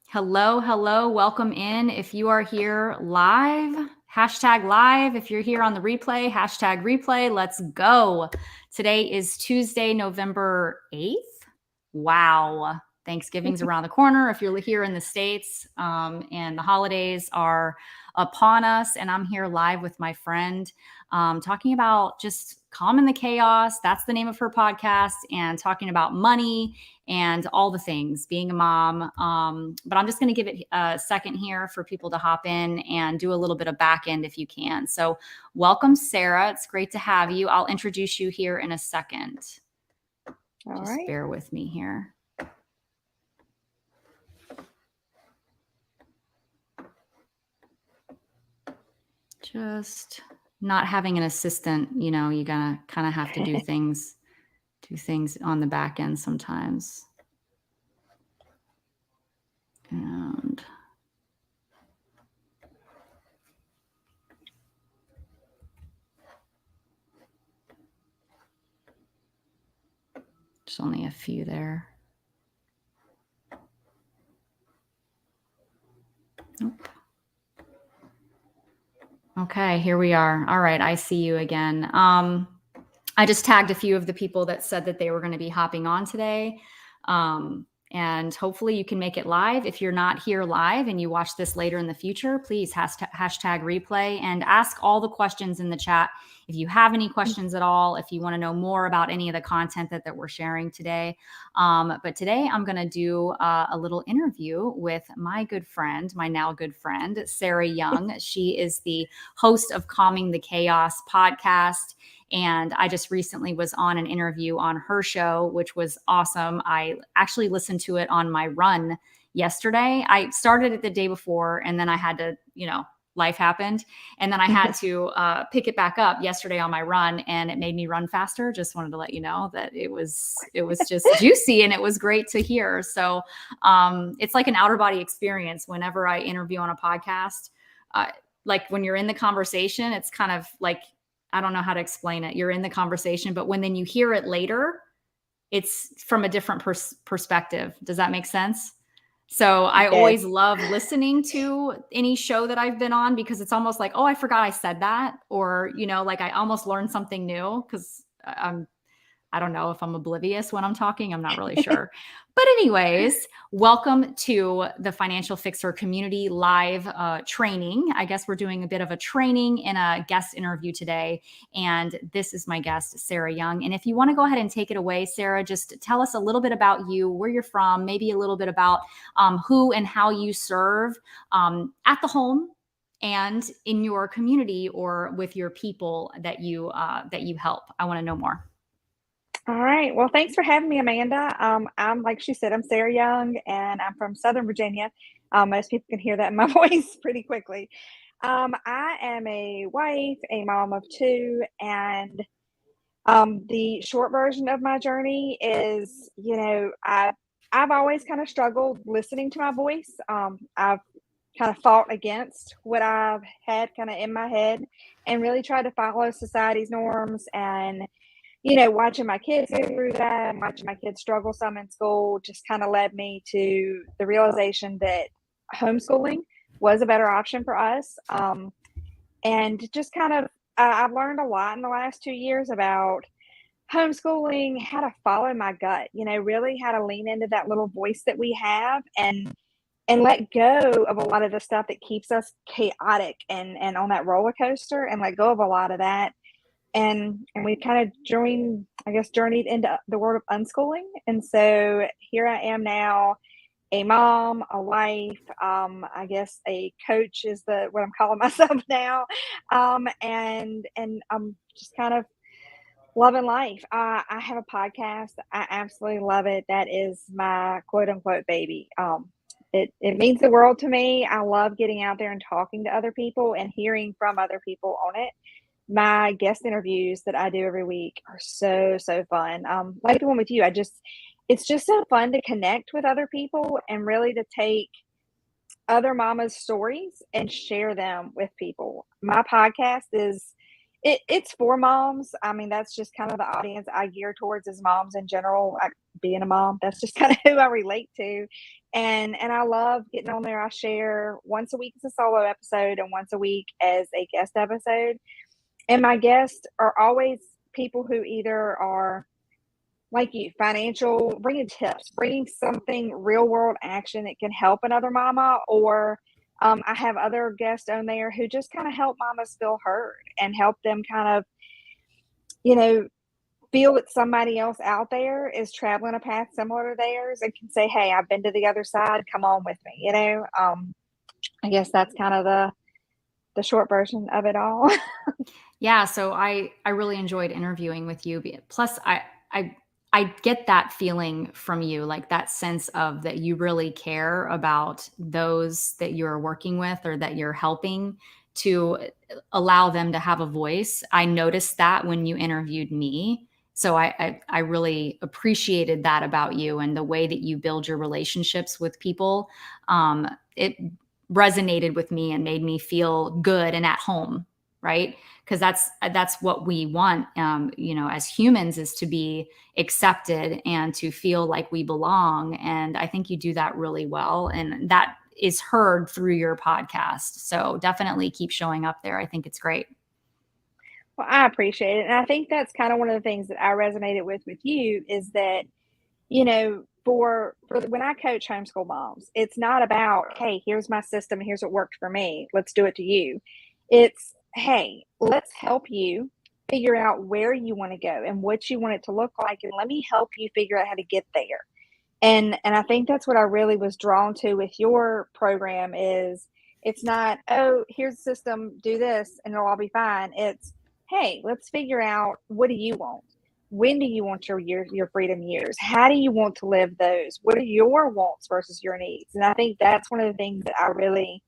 Hello, hello. Welcome in. If you are here live, hashtag live. If you're here on the replay, hashtag replay. Let's go. Today is Tuesday, November 8th. Wow. Thanksgiving's around the corner if you're here in the States, and the holidays are upon us. And I'm here live with my friend talking about just calming the chaos. That's the name of her podcast, and talking about money and all the things, being a mom. But I'm just going to give it a second here for people to hop in and do a little bit of back end if you can. So welcome, Sarah. It's great to have you. I'll introduce you here in a second. All just right. bear with me here. Just not having an assistant, you know, you gotta kind of have to do things on the back end sometimes. And there's only a few there. Nope. Okay, here we are. All right, I see you again. I just tagged a few of the people that said that they were going to be hopping on today. And hopefully you can make it live. If you're not here live and you watch this later in the future, please hashtag replay and ask all the questions in the chat. If you have any questions at all, if you want to know more about any of the content that we're sharing today. But today I'm going to do a little interview with my good friend, my now good friend, Sarah Young. She is the host of Calming the Chaos podcast. And I just recently was on an interview on her show, which was awesome. I actually listened to it on my run yesterday. I started it the day before, and then I had to, life happened. And then I had to pick it back up yesterday on my run, and it made me run faster. Just wanted to let you know that it was just juicy, and it was great to hear. So it's like an outer body experience whenever I interview on a podcast. Like when you're in the conversation, it's kind of like, I don't know how to explain it. You're in the conversation, but when then you hear it later, it's from a different perspective. Does that make sense? So I always love listening to any show that I've been on, because it's almost like, oh, I forgot I said that. Or, like I almost learned something new, because I don't know if I'm oblivious when I'm talking. I'm not really sure. But anyways, welcome to the Financial Fixer Community Live training. I guess we're doing a bit of a training and a guest interview today. And this is my guest, Sarah Young. And if you want to go ahead and take it away, Sarah, just tell us a little bit about you, where you're from, maybe a little bit about who and how you serve at the home and in your community or with your people that you help. I want to know more. All right. Well, thanks for having me, Amanda. I'm, like she said, I'm Sarah Young, and I'm from Southern Virginia. Most people can hear that in my voice pretty quickly. I am a wife, a mom of two, and the short version of my journey is, I've always kind of struggled listening to my voice. I've kind of fought against what I've had kind of in my head, and really tried to follow society's norms. And watching my kids go through that and watching my kids struggle some in school just kind of led me to the realization that homeschooling was a better option for us. And just kind of, I've learned a lot in the last 2 years about homeschooling, how to follow my gut, really how to lean into that little voice that we have, and let go of a lot of the stuff that keeps us chaotic and on that roller coaster, and let go of a lot of that. And we kind of journeyed into the world of unschooling. And so here I am now, a mom, a wife, I guess a coach is what I'm calling myself now. And I'm just kind of loving life. I have a podcast. I absolutely love it. That is my quote unquote baby. It means the world to me. I love getting out there and talking to other people and hearing from other people on it. My guest interviews that I do every week are so fun. Like the one with you, it's just so fun to connect with other people and really to take other mamas' stories and share them with people. My podcast is it's for moms. I mean, that's just kind of the audience I gear towards as moms in general. Being a mom, that's just kind of who I relate to. And I love getting on there. I share once a week as a solo episode and once a week as a guest episode. And my guests are always people who either are like you, financial, bringing tips, bringing something real world action that can help another mama, or I have other guests on there who just kind of help mamas feel heard and help them kind of, you know, feel that somebody else out there is traveling a path similar to theirs and can say, hey, I've been to the other side. Come on with me. I guess that's kind of the short version of it all. Yeah, so I really enjoyed interviewing with you. Plus, I get that feeling from you, like that sense of that you really care about those that you're working with or that you're helping to allow them to have a voice. I noticed that when you interviewed me. So I really appreciated that about you and the way that you build your relationships with people. It resonated with me and made me feel good and at home, right? Because that's what we want, as humans, is to be accepted and to feel like we belong. And I think you do that really well, and that is heard through your podcast. So definitely keep showing up there. I think it's great. Well, I appreciate it. And I think that's kind of one of the things that I resonated with you is that, for when I coach homeschool moms, it's not about, hey, here's my system, here's what worked for me, let's do it to you. It's, hey, let's help you figure out where you want to go and what you want it to look like, and let me help you figure out how to get there. And I think that's what I really was drawn to with your program is it's not, oh, here's the system, do this and it'll all be fine. It's, hey, let's figure out, what do you want? When do you want your freedom years? How do you want to live those? What are your wants versus your needs? And I think that's one of the things that I really,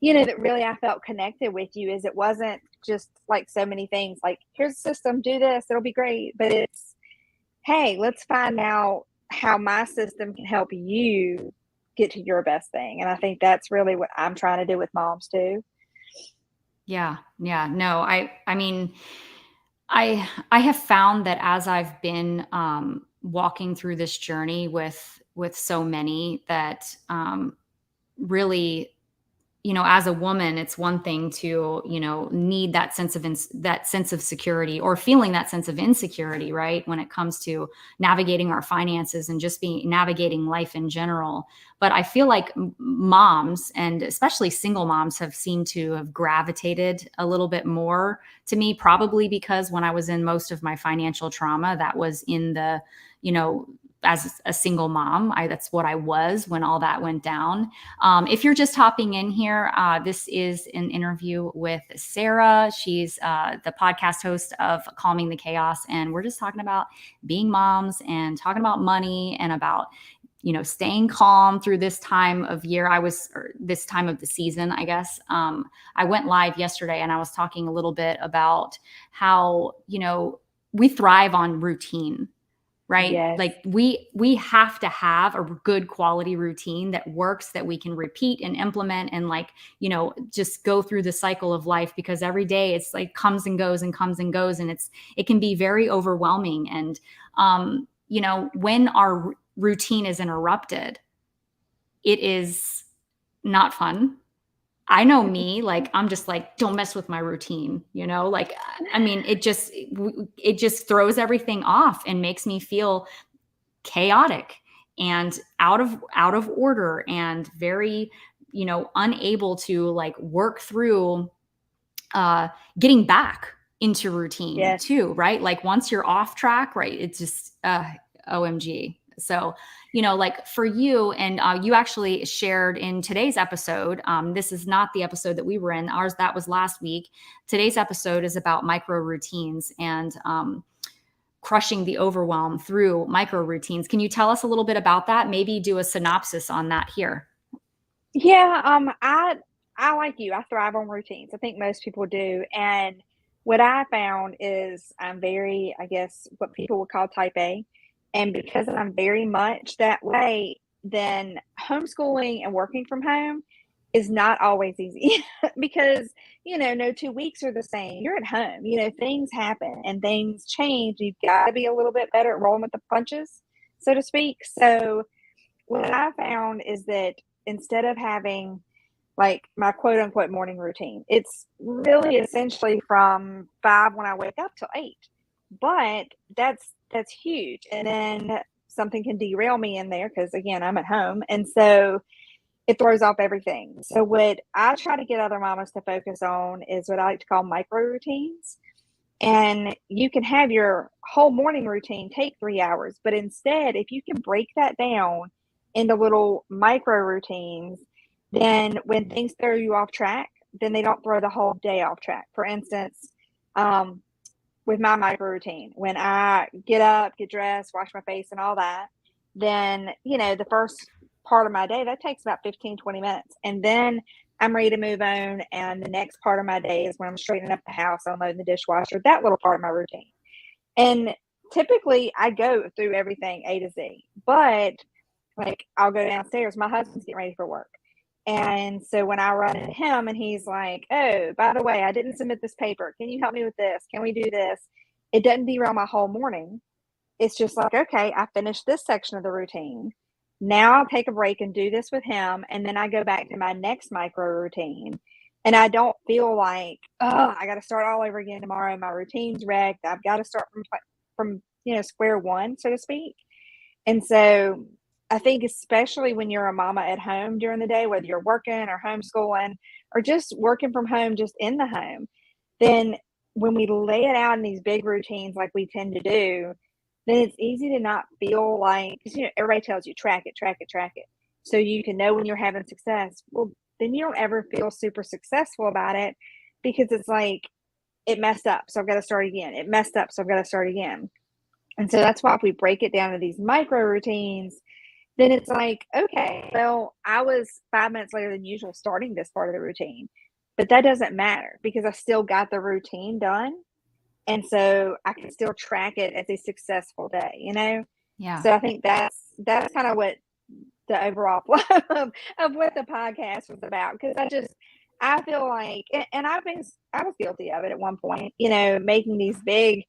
that really I felt connected with you, is it wasn't just like so many things like, here's a system, do this, it'll be great. But it's, hey, let's find out how my system can help you get to your best thing. And I think that's really what I'm trying to do with moms too. Yeah. Yeah. No, I mean, I have found that as I've been walking through this journey with so many that really, as a woman, it's one thing to, need that sense of security, or feeling that sense of insecurity, right? When it comes to navigating our finances and just navigating life in general. But I feel like moms, and especially single moms, have seemed to have gravitated a little bit more to me, probably because when I was in most of my financial trauma, that was in the, as a single mom. That's what I was when all that went down. If you're just hopping in here, this is an interview with Sarah. She's the podcast host of Calming the Chaos. And we're just talking about being moms and talking about money and about, staying calm through this time of year. This time of the season, I guess. I went live yesterday and I was talking a little bit about how, we thrive on routine. Right? Yes. Like we have to have a good quality routine that works, that we can repeat and implement and just go through the cycle of life, because every day it's like comes and goes and comes and goes. And it can be very overwhelming. And, when our routine is interrupted, it is not fun. I know me, like, I'm just like, don't mess with my routine, I mean, it just throws everything off and makes me feel chaotic and out of order and very, unable to like work through getting back into routine. Yes. Too, right? Like once you're off track, right? It's just OMG. So, like for you, and you actually shared in today's episode, this is not the episode that we were in. Ours, that was last week. Today's episode is about micro routines and crushing the overwhelm through micro routines. Can you tell us a little bit about that? Maybe do a synopsis on that here. Yeah. I like you. I thrive on routines. I think most people do. And what I found is I'm very, I guess, what people would call type A. And because I'm very much that way, then homeschooling and working from home is not always easy because, no 2 weeks are the same. You're at home, things happen and things change. You've got to be a little bit better at rolling with the punches, so to speak. So, what I found is that instead of having like my quote unquote morning routine, it's really essentially from 5 when I wake up till 8. But that's huge. And then something can derail me in there because again, I'm at home. And so it throws off everything. So what I try to get other mamas to focus on is what I like to call micro routines. And you can have your whole morning routine take 3 hours, but instead, if you can break that down into little micro routines, then when things throw you off track, then they don't throw the whole day off track. For instance, with my micro routine, when I get up, get dressed, wash my face and all that, then, the first part of my day, that takes about 15, 20 minutes. And then I'm ready to move on. And the next part of my day is when I'm straightening up the house, unloading the dishwasher, that little part of my routine. And typically I go through everything A to Z, but like I'll go downstairs, my husband's getting ready for work. And so when I run into him and he's like, oh, by the way, I didn't submit this paper. Can you help me with this? Can we do this? It doesn't derail my whole morning. It's just like, okay, I finished this section of the routine. Now I'll take a break and do this with him. And then I go back to my next micro routine. And I don't feel like, oh, I got to start all over again tomorrow. My routine's wrecked. I've got to start from square one, so to speak. And so I think especially when you're a mama at home during the day, whether you're working or homeschooling or just working from home, just in the home, then when we lay it out in these big routines like we tend to do, then it's easy to not feel like, everybody tells you, track it, track it, track it. So you can know when you're having success. Well, then you don't ever feel super successful about it because it's like, it messed up, so I've got to start again. It messed up, so I've got to start again. And so that's why if we break it down to these micro routines, then it's like, okay, well, I was 5 minutes later than usual starting this part of the routine, but that doesn't matter because I still got the routine done. And so I can still track it as a successful day, Yeah. So I think that's kind of what the overall flow of what the podcast was about. Because I feel like, and I was guilty of it at one point, making these big,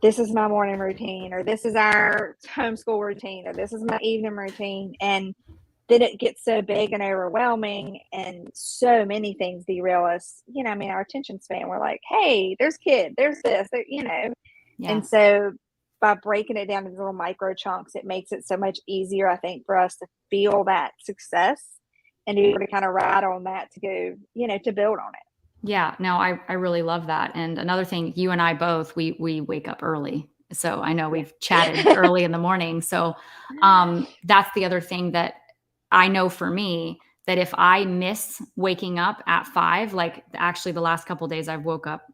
this is my morning routine, or this is our homeschool routine, or this is my evening routine. And then it gets so big and overwhelming and so many things derail us. Our attention span, we're like, hey, there's kids, there's this, Yeah. And so by breaking it down into little micro chunks, it makes it so much easier, I think, for us to feel that success and to be able to kind of ride on that to go, to build on it. Yeah, no, I really love that. And another thing, you and I both, we wake up early. So I know we've chatted early in the morning. So that's the other thing that I know for me, that if I miss waking up at 5, like actually the last couple of days I've woke up,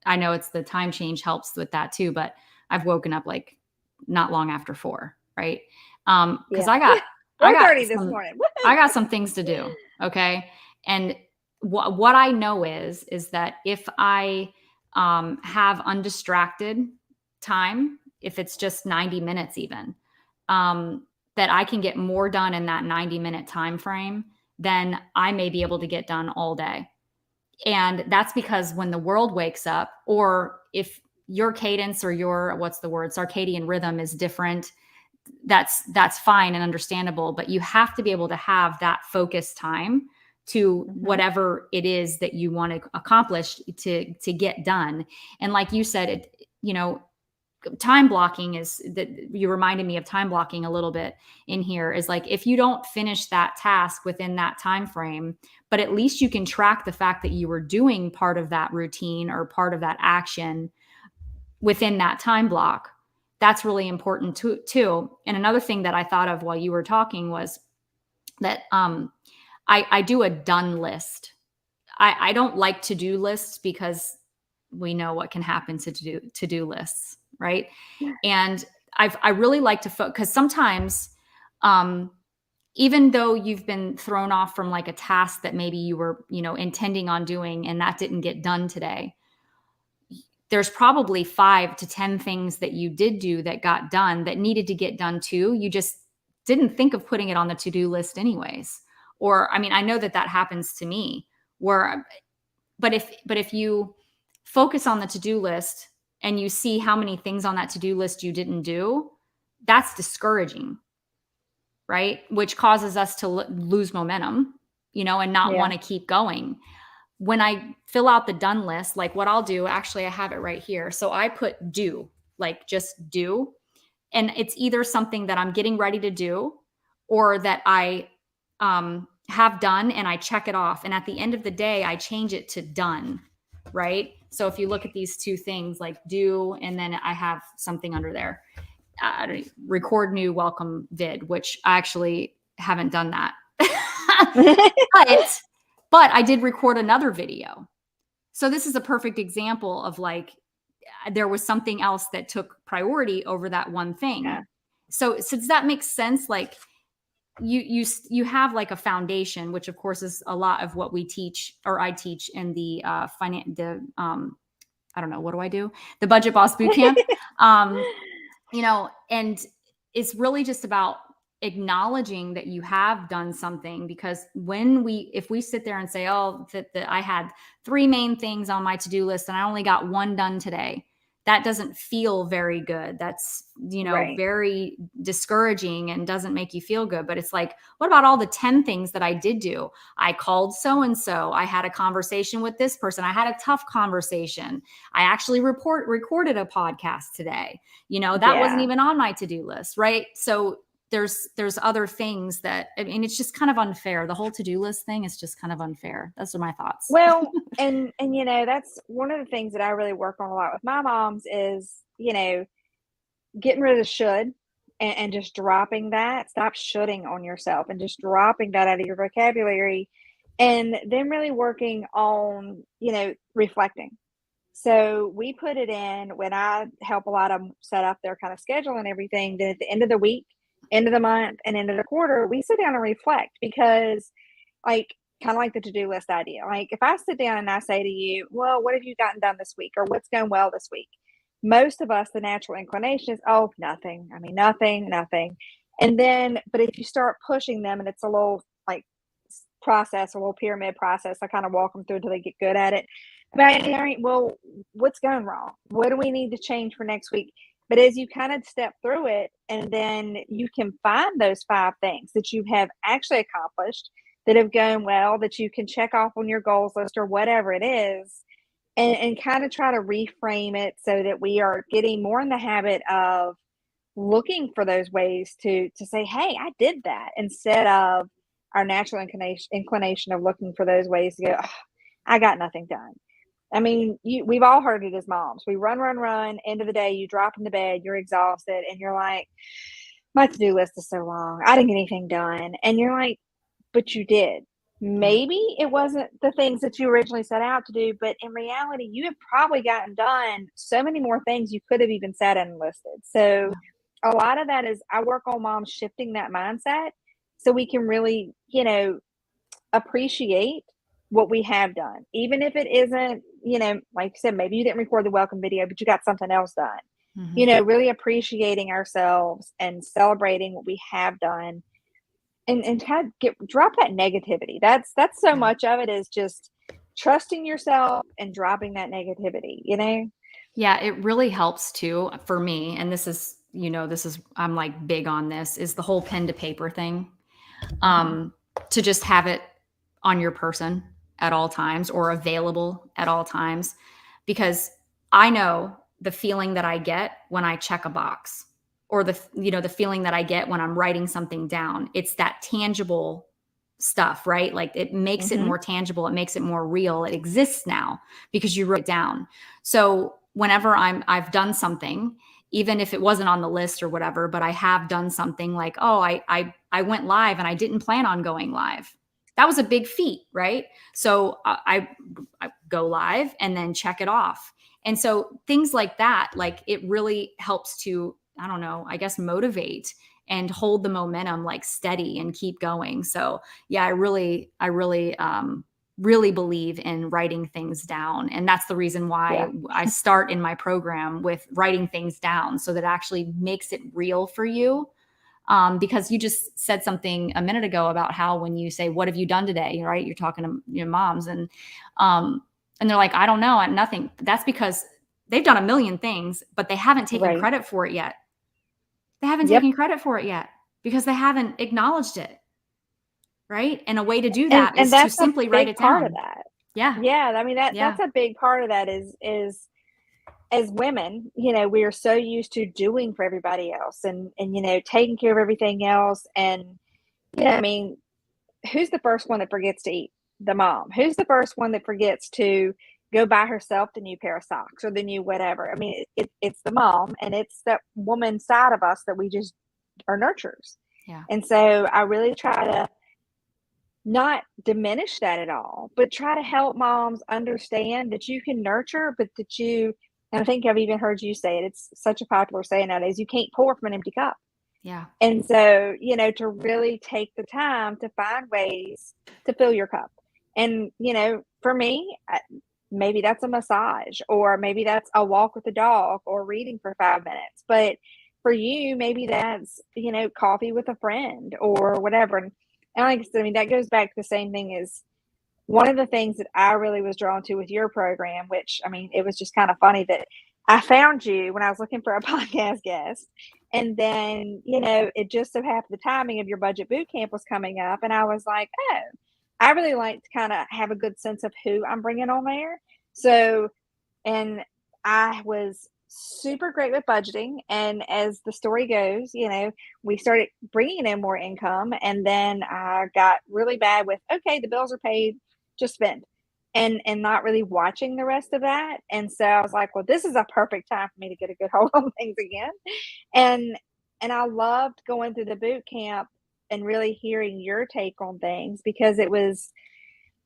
I know it's the time change helps with that too, but I've woken up like not long after 4, right? Because I got 4:30 this morning. I got some things to do. Okay. And what I know is that if I have undistracted time, if it's just 90 minutes even, that I can get more done in that 90-minute time frame than I may be able to get done all day. And that's because when the world wakes up, or if your cadence or your, circadian rhythm is different, that's fine and understandable, but you have to be able to have that focused time to whatever it is that you want to accomplish to get done. And like you said, time blocking is that you reminded me of time blocking a little bit in here is like, if you don't finish that task within that time frame, but at least you can track the fact that you were doing part of that routine or part of that action within that time block. That's really important too. And another thing that I thought of while you were talking was that I do a done list. I don't like to-do lists because we know what can happen to-do lists, right? And I really like to focus, because sometimes even though you've been thrown off from like a task that maybe you were, intending on doing and that didn't get done today, there's probably 5 to 10 things that you did do that got done that needed to get done too. You just didn't think of putting it on the to-do list anyways. Or, I mean, I know that happens to me but if you focus on the to-do list and you see how many things on that to-do list you didn't do, that's discouraging, right? Which causes us to lose momentum, and not Yeah. want to keep going. When I fill out the done list, like what I'll do, actually, I have it right here. So I put do, like just do. And it's either something that I'm getting ready to do or that I have done and I check it off. And at the end of the day, I change it to done, right? So if you look at these two things, like do, and then I have something under there, record new welcome vid, which I actually haven't done that. but I did record another video. So this is a perfect example of like, there was something else that took priority over that one thing. Yeah. So does that make sense? Like you have like a foundation, which of course is a lot of what we teach, or I teach in the I don't know, what do I do? The Budget Boss Bootcamp. And it's really just about acknowledging that you have done something, because if we sit there and say, oh, that I had 3 main things on my to-do list and I only got 1 done today, that doesn't feel very good. That's, Right. very discouraging and doesn't make you feel good. But it's like, what about all the 10 things that I did do? I called so-and-so. I had a conversation with this person. I had a tough conversation. I actually recorded a podcast today. That wasn't even on my to-do list, right? So there's other things that, I mean, it's just kind of unfair. The whole to-do list thing is just kind of unfair. Those are my thoughts. Well, and that's one of the things that I really work on a lot with my moms is, getting rid of the should and just dropping that. Stop shoulding on yourself and just dropping that out of your vocabulary, and then really working on, reflecting. So we put it in when I help a lot of them set up their kind of schedule and everything. Then at the end of the week, end of the month, and end of the quarter, we sit down and reflect, because like, kind of like the to-do list idea. Like if I sit down and I say to you, well, what have you gotten done this week? Or what's going well this week? Most of us, the natural inclination is, oh, nothing. I mean, nothing. And then, but if you start pushing them, and it's a little like process, a little pyramid process, I kind of walk them through until they get good at it. But all right, well, what's going wrong? What do we need to change for next week? But as you kind of step through it, and then you can find those 5 things that you have actually accomplished that have gone well, that you can check off on your goals list or whatever it is, and kind of try to reframe it so that we are getting more in the habit of looking for those ways to say, hey, I did that, instead of our natural inclination of looking for those ways to go, oh, I got nothing done. I mean, we've all heard it as moms. We run, end of the day, you drop in the bed, you're exhausted, and you're like, my to-do list is so long. I didn't get anything done. And you're like, but you did. Maybe it wasn't the things that you originally set out to do, but in reality, you have probably gotten done so many more things you could have even sat and listed. So a lot of that is, I work on moms shifting that mindset so we can really, appreciate what we have done. Even if it isn't, like you said, maybe you didn't record the welcome video, but you got something else done. Mm-hmm. Really appreciating ourselves and celebrating what we have done. And kind of drop that negativity. That's so much of it is just trusting yourself and dropping that negativity, Yeah, it really helps too for me. And this is, I'm like big on this, is the whole pen to paper thing. To just have it on your person at all times, or available at all times, because I know the feeling that I get when I check a box, or the feeling that I get when I'm writing something down. It's that tangible stuff, right? Like it makes it more tangible. It makes it more real. It exists now because you wrote it down. So whenever I've done something, even if it wasn't on the list or whatever, but I have done something like, oh, I went live and I didn't plan on going live. That was a big feat, right? So I go live and then check it off. And so things like that, like it really helps to, I don't know, I guess motivate and hold the momentum like steady and keep going. So yeah, I really believe in writing things down. And that's the reason why I start in my program with writing things down, so that it actually makes it real for you. Because you just said something a minute ago about how when you say, what have you done today? Right. You're talking to your moms and they're like, I don't know, nothing. That's because they've done a million things, but they haven't taken Right. credit for it yet. They haven't Yep. taken credit for it yet because they haven't acknowledged it. Right. And a way to do And that is to that's a simply write big it part of down. that. Yeah. Yeah, I mean, Yeah. that's a big part of that is as women, we are so used to doing for everybody else and taking care of everything else. And, I mean, who's the first one that forgets to eat? The mom. Who's the first one that forgets to go buy herself the new pair of socks or the new whatever? I mean, it's the mom, and it's that woman side of us that we just are nurturers. Yeah. And so I really try to not diminish that at all, but try to help moms understand that you can nurture, but that and I think I've even heard you say it, it's such a popular saying nowadays, you can't pour from an empty cup. Yeah. And so, to really take the time to find ways to fill your cup. And, for me, maybe that's a massage, or maybe that's a walk with the dog, or reading for 5 minutes. But for you, maybe that's, coffee with a friend or whatever. And like I said, I mean, that goes back to the same thing as one of the things that I really was drawn to with your program, which, I mean, it was just kind of funny that I found you when I was looking for a podcast guest. And then, it just so happened the timing of your budget boot camp was coming up. And I was like, oh, I really like to kind of have a good sense of who I'm bringing on there. So, and I was super great with budgeting. And as the story goes, we started bringing in more income. And then I got really bad with, okay, the bills are paid, just spend. And not really watching the rest of that. And so I was like, well, this is a perfect time for me to get a good hold on things again. And I loved going through the boot camp and really hearing your take on things, because it was,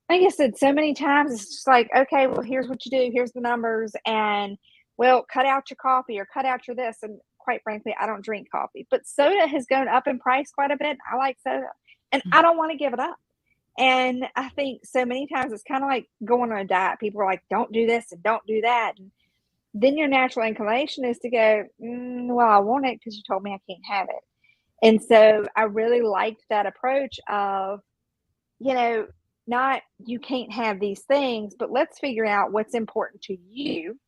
like I said, so many times it's just like, okay, well, here's what you do. Here's the numbers. And, well, cut out your coffee or cut out your this. And quite frankly, I don't drink coffee. But soda has gone up in price quite a bit. I like soda. And I don't want to give it up. And I think so many times it's kind of like going on a diet. People are like, don't do this and don't do that. And then your natural inclination is to go, well, I want it because you told me I can't have it. And so I really liked that approach of, not you can't have these things, but let's figure out what's important to you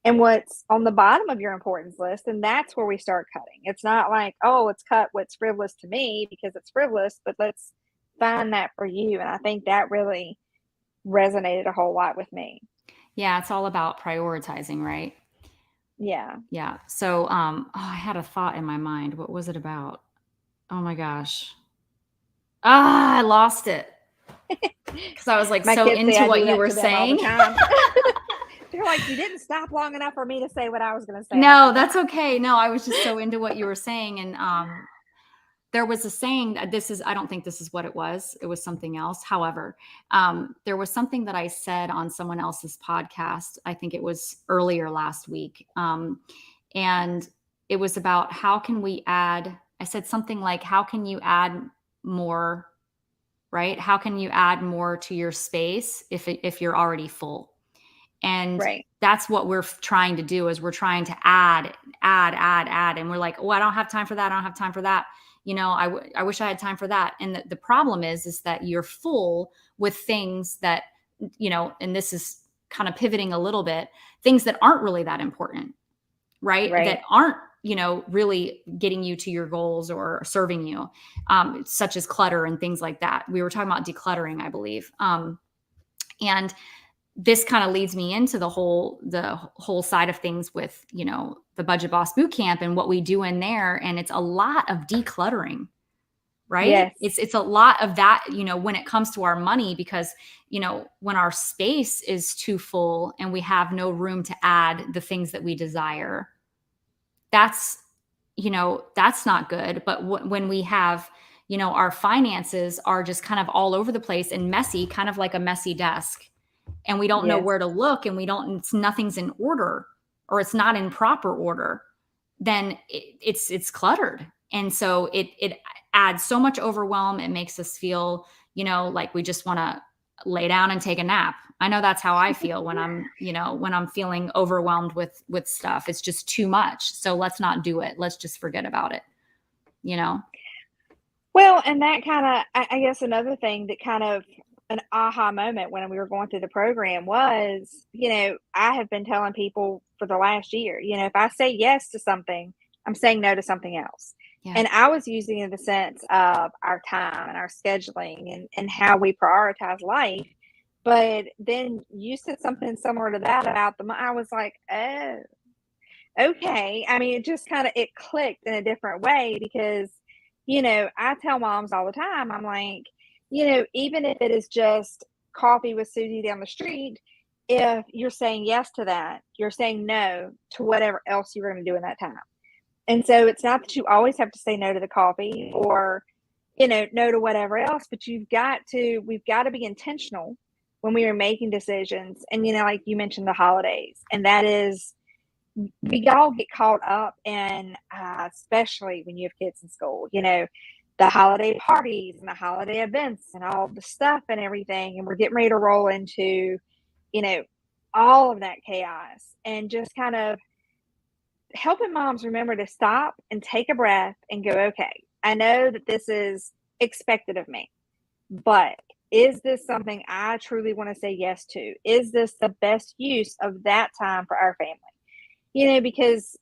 and what's on the bottom of your importance list. And that's where we start cutting. It's not like, oh, let's cut what's frivolous to me because it's frivolous, but let's find that for you. And I think that really resonated a whole lot with me. Yeah. It's all about prioritizing, right? Yeah. Yeah. So, I had a thought in my mind. What was it about? Oh my gosh. I lost it. Because I was like My so kids say into I what do you that were to them all the saying. time. They're like, you didn't stop long enough for me to say what I was going to say. No, that's okay. No, I was just so into what you were saying. And there was a saying that I don't think this is what it was. It was something else. However, there was something that I said on someone else's podcast. I think it was earlier last week. And it was about how can we add, I said something like, how can you add more, right? How can you add more to your space if you're already full? And Right. that's what we're trying to do, is we're trying to add. And we're like, oh, I don't have time for that. I don't have time for that. I wish I had time for that. And the problem is that you're full with things that, and this is kind of pivoting a little bit, things that aren't really that important, right? That aren't, really getting you to your goals or serving you, such as clutter and things like that. We were talking about decluttering, I believe. And this kind of leads me into the whole side of things with, the Budget Boss Bootcamp and what we do in there. And it's a lot of decluttering, right? Yes. It's a lot of that, when it comes to our money, because, when our space is too full and we have no room to add the things that we desire, that's not good. But when we have, our finances are just kind of all over the place and messy, kind of like a messy desk, and we don't know where to look, and nothing's in order, or it's not in proper order, then it's cluttered. And so it adds so much overwhelm. It makes us feel, like we just want to lay down and take a nap. I know that's how I feel when I'm feeling overwhelmed with stuff. It's just too much. So let's not do it. Let's just forget about it. you know? Well, and that kinda I guess another thing that kind of an aha moment when we were going through the program was, I have been telling people for the last year, if I say yes to something, I'm saying no to something else. Yeah. And I was using it in the sense of our time and our scheduling and how we prioritize life. But then you said something similar to that about I was like, oh, okay. I mean, it just kinda it clicked in a different way because, I tell moms all the time, I'm like, even if it is just coffee with Susie down the street, if you're saying yes to that, you're saying no to whatever else you were gonna do in that time. And so it's not that you always have to say no to the coffee or, no to whatever else, but we've got to be intentional when we are making decisions. And, like you mentioned the holidays, and that is we all get caught up in, especially when you have kids in school, the holiday parties and the holiday events and all the stuff and everything. And we're getting ready to roll into, you know, all of that chaos and just kind of helping moms remember to stop and take a breath and go, okay, I know that this is expected of me, but is this something I truly want to say yes to? Is this the best use of that time for our family? Because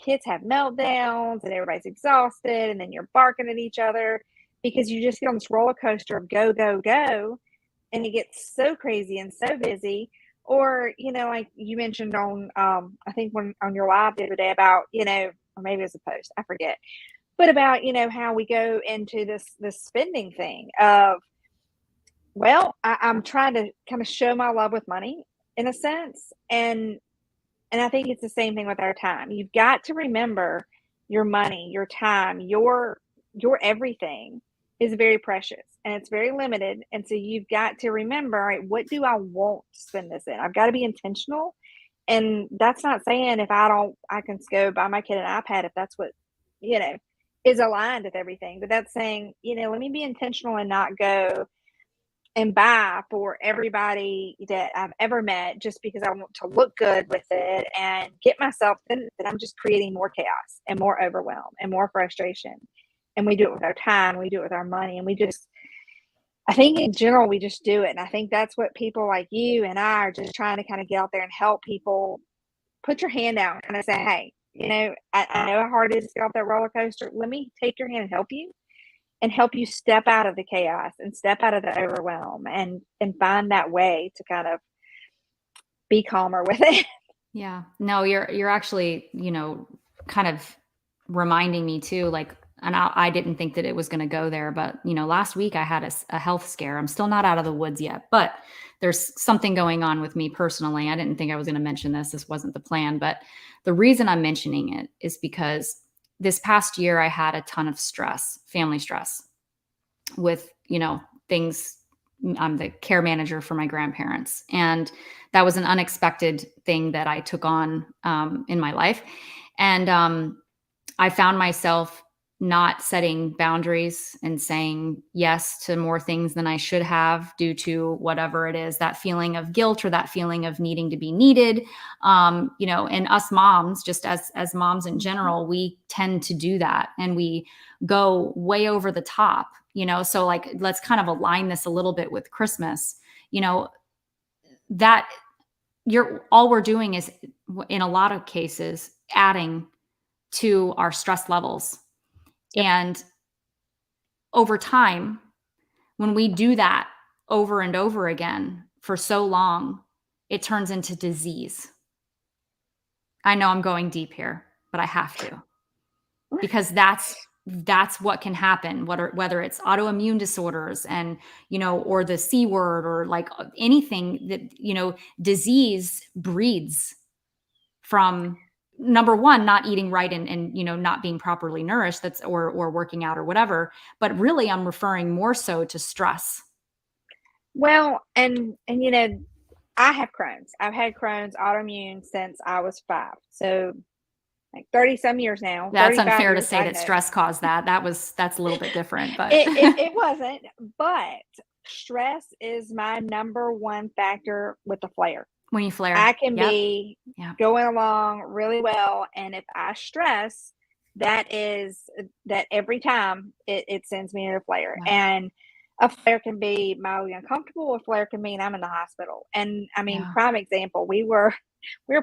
kids have meltdowns and everybody's exhausted and then you're barking at each other because you just get on this roller coaster of go, go, go. And it gets so crazy and so busy. Or, like you mentioned on, I think on your live the other day about, or maybe it was a post, I forget, but about, how we go into this spending thing of, well, I'm trying to kind of show my love with money in a sense. And I think it's the same thing with our time. You've got to remember your money, your time, your everything is very precious and it's very limited. And so you've got to remember, all right, what do I want to spend this in? I've got to be intentional. And that's not saying if I can go buy my kid an iPad if that's what, is aligned with everything. But that's saying, let me be intentional and not go and buy for everybody that I've ever met just because I want to look good with it and get myself then that I'm just creating more chaos and more overwhelm and more frustration. And we do it with our time, we do it with our money, and I think in general, we just do it. And I think that's what people like you and I are just trying to kind of get out there and help people put your hand out and kind of say, hey, I know how hard it is to get off that roller coaster. Let me take your hand and help you step out of the chaos and step out of the overwhelm and find that way to kind of be calmer with it. Yeah. No, you're actually, kind of reminding me too, like, and I didn't think that it was going to go there, but last week I had a health scare. I'm still not out of the woods yet, but there's something going on with me personally. I didn't think I was going to mention this. This wasn't the plan, but the reason I'm mentioning it is because this past year I had a ton of stress, family stress with, things. I'm the care manager for my grandparents. And that was an unexpected thing that I took on in my life. And I found myself not setting boundaries and saying yes to more things than I should have due to whatever it is, that feeling of guilt or that feeling of needing to be needed. And us moms, just as moms in general, we tend to do that and we go way over the top, so like, let's kind of align this a little bit with Christmas, that all we're doing is in a lot of cases adding to our stress levels. Yep. And over time, when we do that over and over again for so long, it turns into disease. I know I'm going deep here, but I have to, because that's what can happen, whether it's autoimmune disorders and, or the C word or like anything that, disease breeds from number one, not eating right and not being properly nourished, or working out or whatever. But really I'm referring more so to stress. Well, and I have Crohn's. I've had Crohn's autoimmune since I was 5. So like 30 some years now. That's unfair to years, say that stress caused that. That's a little bit different, but it wasn't. But stress is my number one factor with the flare. When you flare, I can be going along really well. And if I stress, that every time it sends me in a flare. Wow. And a flare can be mildly uncomfortable. A flare can mean I'm in the hospital. And I mean, Yeah. prime example, we were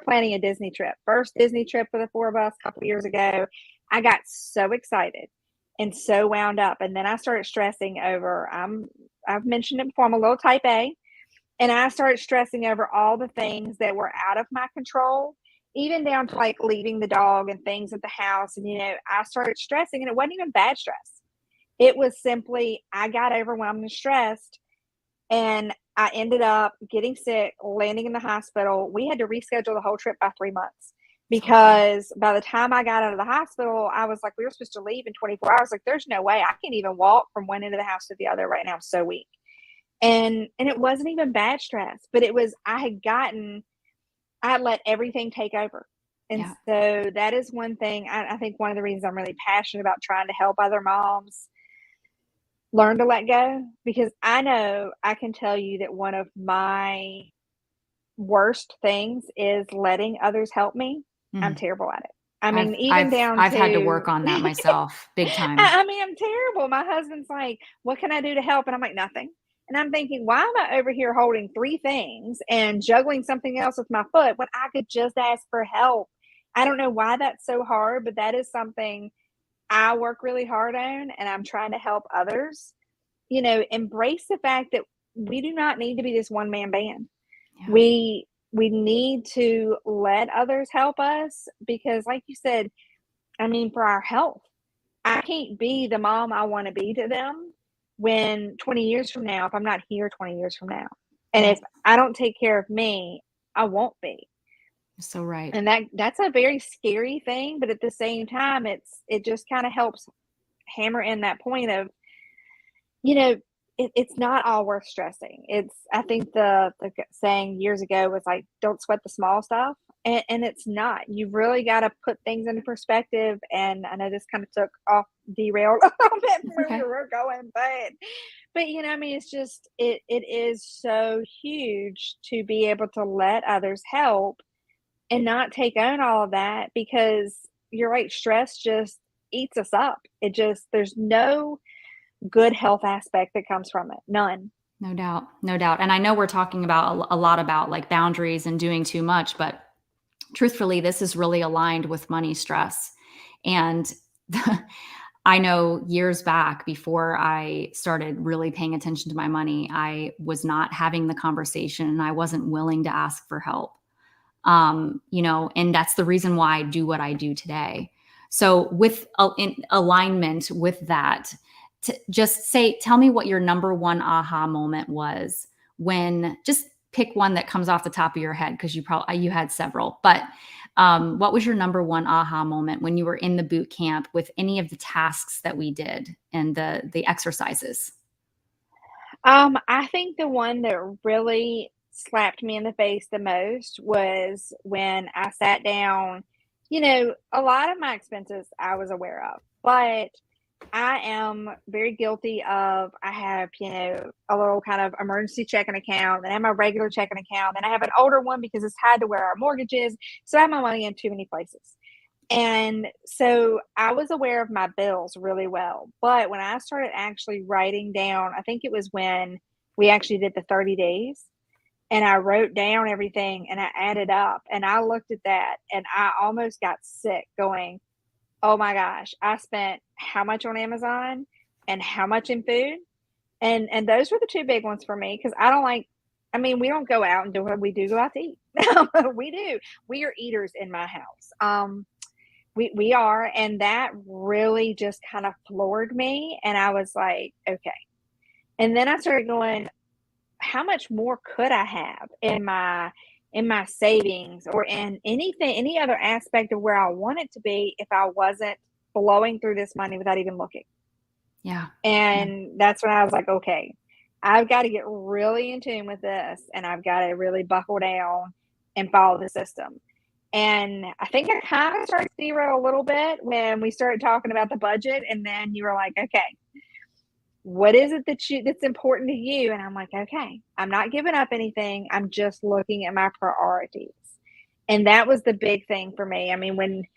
planning a Disney trip, first Disney trip for the four of us a couple years ago. I got so excited and so wound up. And then I started stressing over, I've mentioned it before, I'm a little type A. And I started stressing over all the things that were out of my control, even down to like leaving the dog and things at the house. And, I started stressing, and it wasn't even bad stress. It was simply, I got overwhelmed and stressed, and I ended up getting sick, landing in the hospital. We had to reschedule the whole trip by 3 months because by the time I got out of the hospital, I was like, we were supposed to leave in 24 hours. Like, there's no way I can't even walk from one end of the house to the other right now. I'm so weak. And it wasn't even bad stress, but it was, I had let everything take over. And Yeah. so that is one thing. I think one of the reasons I'm really passionate about trying to help other moms learn to let go, because I know I can tell you that one of my worst things is letting others help me. I'm Mm. terrible at it. I mean, even I've down I've had to to work on that myself big time. I mean, I'm terrible. My husband's like, "What can I do to help?" And I'm like, "Nothing." And I'm thinking, why am I over here holding three things and juggling something else with my foot when I could just ask for help? I don't know why that's so hard, but that is something I work really hard on, and I'm trying to help others, embrace the fact that we do not need to be this one man band. Yeah. We need to let others help us because, like you said, I mean, for our health, I can't be the mom I want to be to them when 20 years from now, if I'm not here 20 years from now. And Yes. if I don't take care of me, I won't be. So right. And that's a very scary thing, but at the same time, it just kind of helps hammer in that point of, you know, it's not all worth stressing. I think the saying years ago was like, don't sweat the small stuff. And it's not. You've really got to put things into perspective. And I know this kind of derailed a little bit from It's where we okay. were going, but I mean, it's just, it is so huge to be able to let others help and not take on all of that, because you're right, stress just eats us up. There's no good health aspect that comes from it. None. No doubt. No doubt. And I know we're talking about a lot about like boundaries and doing too much, but truthfully, this is really aligned with money stress. And I know years back, before I started really paying attention to my money, I was not having the conversation and I wasn't willing to ask for help. And that's the reason why I do what I do today. So with in alignment with that, tell me what your number one aha moment was, when, just pick one that comes off the top of your head, because you had several, but what was your number one aha moment when you were in the boot camp with any of the tasks that we did and the exercises? I think the one that really slapped me in the face the most was when I sat down. A lot of my expenses I was aware of, but I am very guilty of, I have, a little kind of emergency checking account, and I have my regular checking account, and I have an older one because it's tied to where our mortgage is. So I have my money in too many places. And so I was aware of my bills really well. But when I started actually writing down, I think it was when we actually did the 30 days, and I wrote down everything and I added up and I looked at that and I almost got sick going, oh my gosh, I spent how much on Amazon and how much in food? And those were the two big ones for me, because I mean, we don't go out and do what we do, go out to eat. We do. We are eaters in my house. We are, and that really just kind of floored me. And I was like, okay. And then I started going, how much more could I have in my savings or in any other aspect of where I want it to be, if I wasn't blowing through this money without even looking? Yeah. And that's when I was like, okay, I've got to get really in tune with this, and I've got to really buckle down and follow the system. And I think I kind of started to derail a little bit when we started talking about the budget, and then you were like, okay, what is it that's important to you? And I'm like, okay, I'm not giving up anything. I'm just looking at my priorities. And that was the big thing for me. I mean,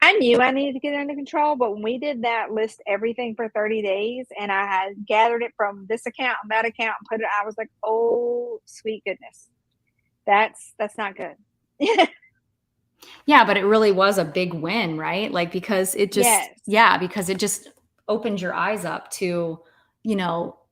I knew I needed to get it under control, but when we did that list everything for 30 days and I had gathered it from this account and that account and put it, I was like, oh, sweet goodness. That's not good. Yeah, but it really was a big win, right? Like, because it just, Yes. yeah, because it just opened your eyes up to,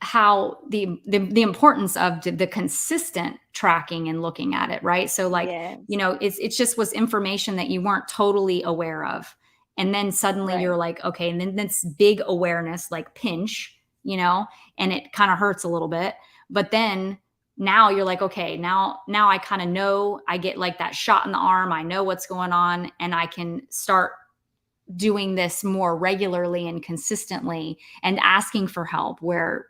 how the importance of the consistent tracking and looking at it, right? So like, Yes. it just was information that you weren't totally aware of. And then suddenly Right. you're like, okay, and then this big awareness, like pinch, and it kind of hurts a little bit. But then now you're like, okay, now I kind of know, I get like that shot in the arm. I know what's going on, and I can start doing this more regularly and consistently and asking for help where,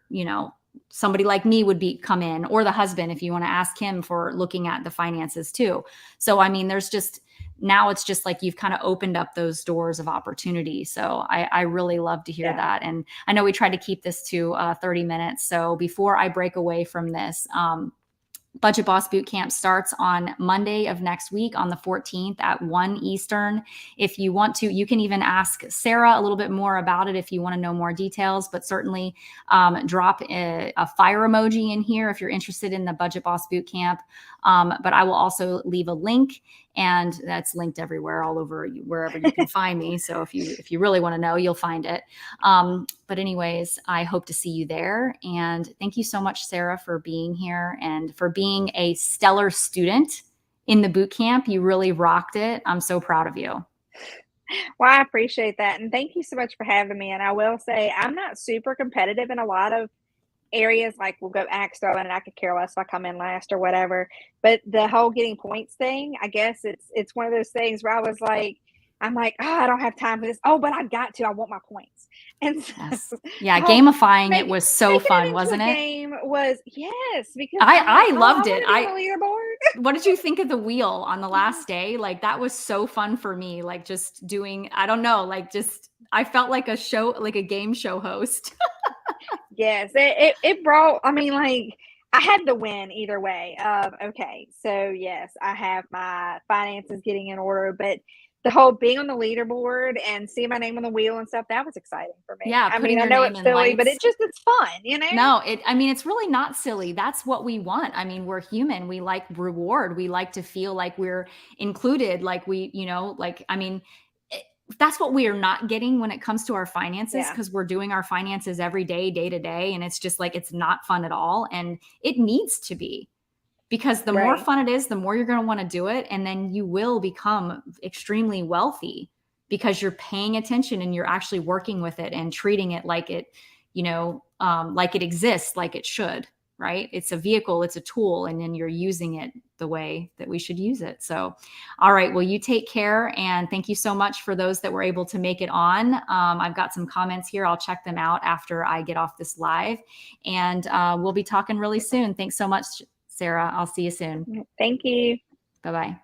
somebody like me would come in, or the husband, if you want to ask him for looking at the finances too. So, I mean, now it's just like you've kind of opened up those doors of opportunity. So I really love to hear Yeah. that. And I know we tried to keep this to 30 minutes. So before I break away from this, Budget Boss Bootcamp starts on Monday of next week on the 14th at 1 Eastern. If you want to, you can even ask Sarah a little bit more about it if you want to know more details, but certainly drop a fire emoji in here if you're interested in the Budget Boss Bootcamp. But I will also leave a link, and that's linked everywhere, all over, wherever you can find me. So if you really want to know, you'll find it. But anyways, I hope to see you there. And thank you so much, Sarah, for being here and for being a stellar student in the boot camp. You really rocked it. I'm so proud of you. Well, I appreciate that. And thank you so much for having me. And I will say, I'm not super competitive in a lot of areas. Like, we'll go axe throwing and I could care less if I come in last or whatever. But the whole getting points thing, I guess it's one of those things where I'm like, oh, I don't have time for this. Oh, but I got to. I want my points. And so Yes. Yeah. the whole Gamifying it was so making fun, it into wasn't a it? game was, yes, because I'm like, I oh, I loved it. want to be on the leaderboard. What did you think of the wheel on the last day? Like, that was so fun for me. Like, just doing, I don't know, like, just, I felt like a show, like a game show host. Yes, it brought, I mean, like, I had the win either way. Okay, so yes, I have my finances getting in order, but the whole being on the leaderboard and seeing my name on the wheel and stuff, that was exciting for me. Yeah. I mean, Putting I your know name it's in silly, but lights. it's fun, you know? No, I mean, it's really not silly. That's what we want. I mean, we're human. We like reward. We like to feel like we're included. Like I mean, it, that's what we are not getting when it comes to our finances, Yeah, because we're doing our finances every day, day to day. And it's just like, it's not fun at all. And it needs to be, because the more right. fun it is, the more you're going to want to do it. And then you will become extremely wealthy because you're paying attention and you're actually working with it and treating it like like it exists, like it should, right? It's a vehicle, it's a tool, and then you're using it the way that we should use it. So, all right, well, you take care. And thank you so much for those that were able to make it on. I've got some comments here. I'll check them out after I get off this live. And we'll be talking really soon. Thanks so much, Sarah. I'll see you soon. Thank you. Bye-bye.